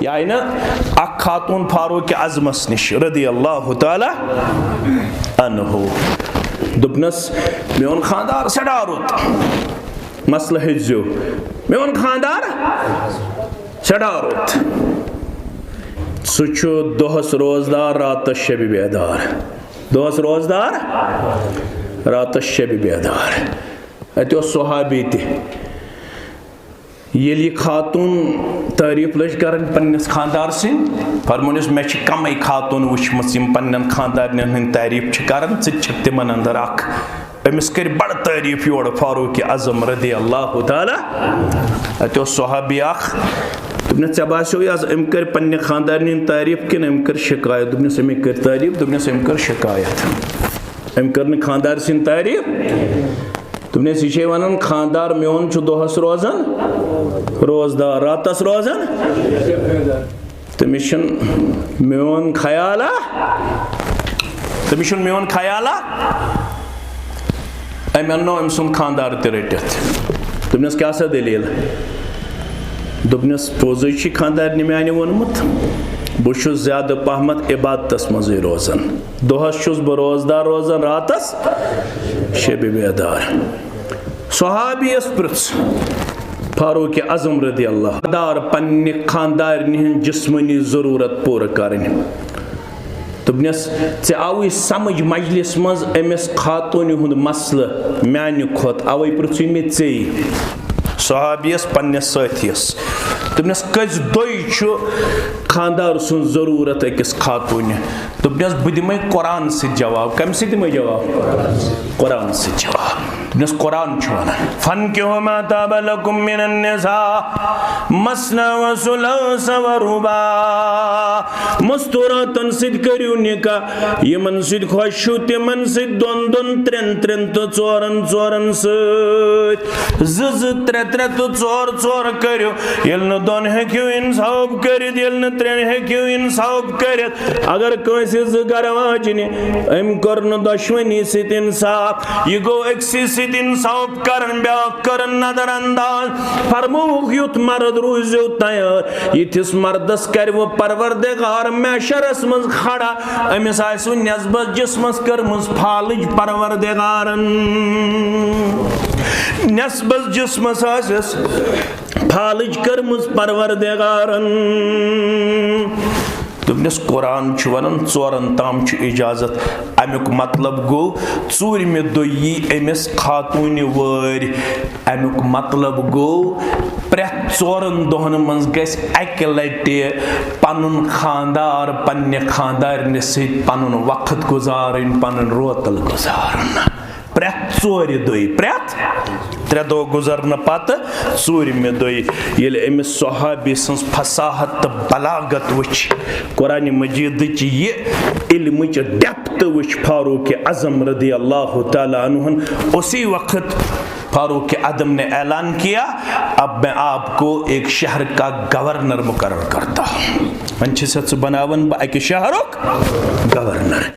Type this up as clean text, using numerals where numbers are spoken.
यह आई ना अख खातून फारूक आजमस निश रदी अल्लाह तआला अन्हु दुपनस मेन खानदार सड़ा रुत मसल हजो मेन खानदार सड़ा रुत सह दोहस रोजदार रात शब बेदार दोहस रोजदार रात शब बेदार अत सहाबी ये खातून तारीफ लज कर पन्नस खानदार सिंह फरमोनिस मे कम खातून वुचम पन्न खानदार हंद तारीफ कर तिमन अंदर अमिस कर बड़ तारीफ योर फारूक आजम रदी अल्लाह तआला अत सहाबी दोपन ऐ बासो अम कर पन्ने खानदार तारीफ कि अम कर शिकायत दोपनस अमे कर तारीफ दोपनस अम कर शिकायत अम कर खानदार सिंह तारीफ दोपनस यह वन खानदार मोन दोहस रोजान रोजदार रातस रोजान तमिस मोन ख्याला तमिस मोन ख्याला अम अनो अम सुन खानदार ते रटित दोपनस क्या सा दलील दोपनस पोज खानदार माने वोनमुत बहु ज्यादा पहमत इबादत मज रोजान दोहस बह रोजदार रोजान रातस शब बेदार सहाबियस पृछ फारूक आजम रदी अल्लाह दार पन्ने खानदार जिस्मनी जरूरत पूर कर दोपनस ऐ आव समझ मजलिस मज अमिस खातून हुंद मसल माने खोत अवे पृछ मे ऐ सहाबियस पन्नस साथियस दोपनस कज दोय खानदार सुन जरूरत अकिस खातून दोपनस बह दिमे कुरान से जवाब कम से दिमे जवाब कुरान से जवाब दोपनस कुरान वन फन्किहू मा ताब लकुम मिनन निसा मसना व सुलास व रुबा मस्तूरातन सिद करियो निकाह यमन सिद खुश तिमन सिद दोन दोन त्रेन त्रेन तो चोरन चोरन सत ज त्रे त्रे तो चोर चोर करियो यल न दोन हेकियो इंसाफ करित यल न त्रेन हेकियो इंसाफ करित अगर कसे ज गर वाजने अम कर न दुश्मनी सित इंसाफ यह गो अक्सी सित इंसाफ करन ब्या करन नजर अंदाज फरमूह युत मर्द रूजो तैयार यथिस मर्दस कर वो परवरदिगार मैशरस मज खड़ा अमिस आसु नस्बत जिस्मस करमस फालिज परवरदिगारन नस्बत जिस्मस आसस फालिज करमस परवरदिगारन दोपनस कुरान वन चोरन ताम इजाजत अमुक मतलब गो चूरमे दोयी अमिस खातून वर अमुक मतलब गो प्रेथ चोरन दोहन मज गस अक लटि पनुन खानदार पन्ने खानदारन सत पनुन वक्त गुजारन पनुन रोतल गुजारन प्रेथ चोर दोय प्रेथ त्रे दो गुजरन पत चूरमे दोय येल अमिस सहाबी सन्स फसाहत तो बलागत वुच कुरान मजीद यह इल्म डेप्थ वुच फारूक आजम रदी अल्लाह तआला अन्हुन उसी वक्त फारूक आजम ने ऐलान किया अब मैं आपको एक शहर का गवर्नर मुकर्रर करता हूँ बनावन अक शहरुक गवर्नर।